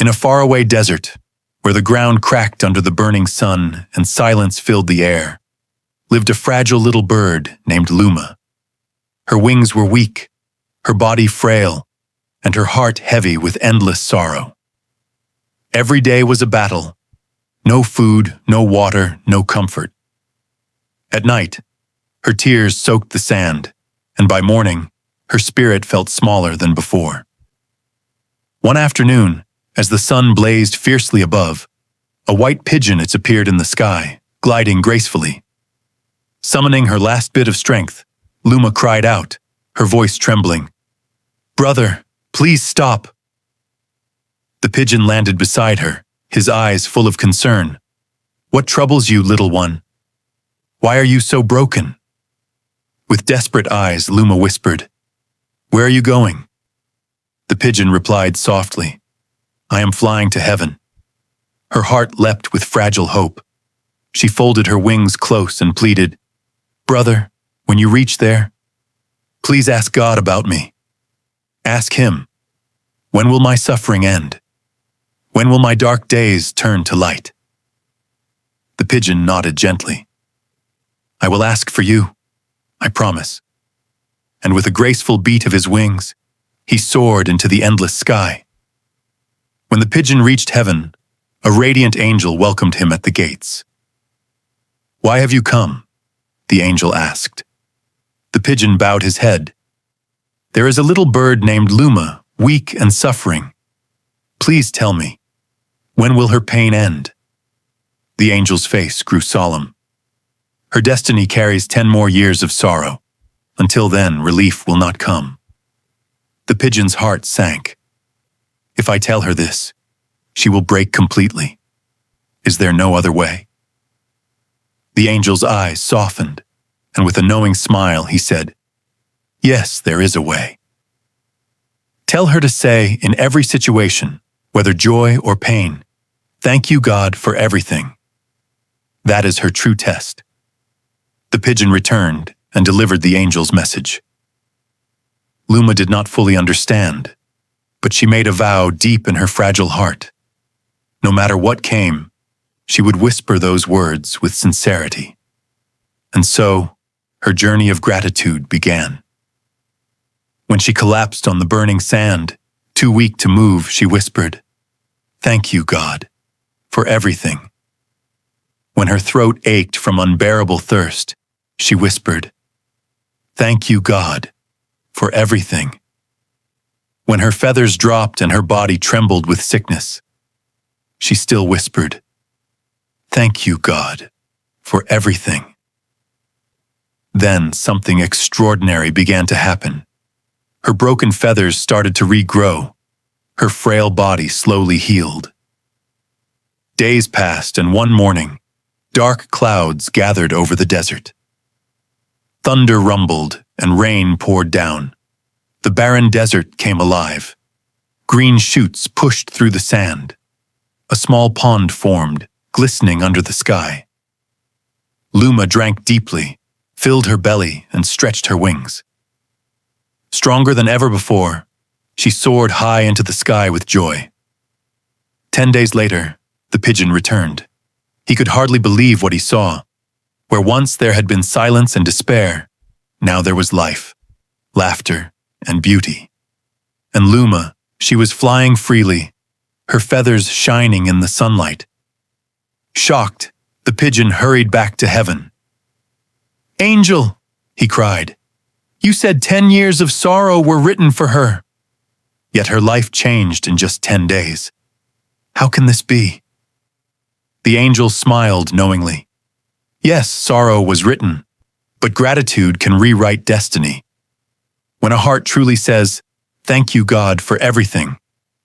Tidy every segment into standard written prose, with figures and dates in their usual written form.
In a faraway desert, where the ground cracked under the burning sun and silence filled the air, lived a fragile little bird named Luma. Her wings were weak, her body frail, and her heart heavy with endless sorrow. Every day was a battle. No food, no water, no comfort. At night, her tears soaked the sand, and by morning, her spirit felt smaller than before. One afternoon, as the sun blazed fiercely above, a white pigeon appeared in the sky, gliding gracefully. Summoning her last bit of strength, Luma cried out, her voice trembling, "Brother, please stop." The pigeon landed beside her, his eyes full of concern. "What troubles you, little one? Why are you so broken?" With desperate eyes, Luma whispered, "Where are you going?" The pigeon replied softly, "I am flying to heaven." Her heart leapt with fragile hope. She folded her wings close and pleaded, "Brother, when you reach there, please ask God about me. Ask Him, when will my suffering end? When will my dark days turn to light?" The pigeon nodded gently. "I will ask for you, I promise." And with a graceful beat of his wings, he soared into the endless sky. When the pigeon reached heaven, a radiant angel welcomed him at the gates. "Why have you come?" the angel asked. The pigeon bowed his head. "There is a little bird named Luma, weak and suffering. Please tell me, when will her pain end?" The angel's face grew solemn. "Her destiny carries 10 more years of sorrow. Until then, relief will not come." The pigeon's heart sank. "If I tell her this, she will break completely. Is there no other way?" The angel's eyes softened, and with a knowing smile he said, "Yes, there is a way. Tell her to say in every situation, whether joy or pain, 'Thank you, God, for everything.' That is her true test." The pigeon returned and delivered the angel's message. Luma did not fully understand, but she made a vow deep in her fragile heart. No matter what came, she would whisper those words with sincerity. And so, her journey of gratitude began. When she collapsed on the burning sand, too weak to move, she whispered, "Thank you, God, for everything." When her throat ached from unbearable thirst, she whispered, "Thank you, God, for everything." When her feathers dropped and her body trembled with sickness, she still whispered, "Thank you, God, for everything." Then something extraordinary began to happen. Her broken feathers started to regrow. Her frail body slowly healed. Days passed, and one morning, dark clouds gathered over the desert. Thunder rumbled and rain poured down. The barren desert came alive. Green shoots pushed through the sand. A small pond formed, glistening under the sky. Luma drank deeply, filled her belly, and stretched her wings. Stronger than ever before, she soared high into the sky with joy. 10 days later, the pigeon returned. He could hardly believe what he saw. Where once there had been silence and despair, now there was life, laughter, and beauty. And Luma, she was flying freely, her feathers shining in the sunlight. Shocked, the pigeon hurried back to heaven. "Angel," he cried, "you said 10 years of sorrow were written for her. Yet her life changed in just 10 days. How can this be?" The angel smiled knowingly. Yes, sorrow was written, but gratitude can rewrite destiny. When a heart truly says, "Thank you, God, for everything,"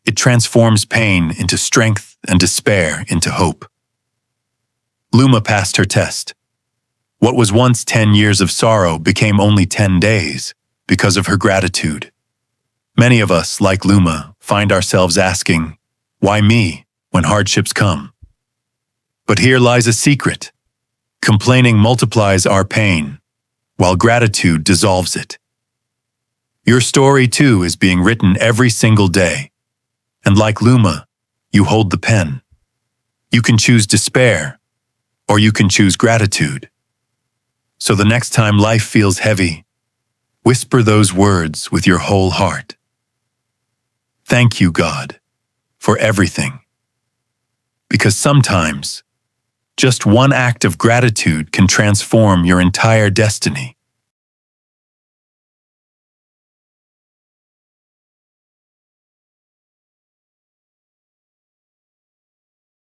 it transforms pain into strength and despair into hope. Luma passed her test. What was once 10 years of sorrow became only 10 days because of her gratitude. Many of us, like Luma, find ourselves asking, "Why me?" when hardships come. But here lies a secret. Complaining multiplies our pain, while gratitude dissolves it. Your story, too, is being written every single day. And like Luma, you hold the pen. You can choose despair, or you can choose gratitude. So the next time life feels heavy, whisper those words with your whole heart. Thank you, God, for everything. Because sometimes, just one act of gratitude can transform your entire destiny.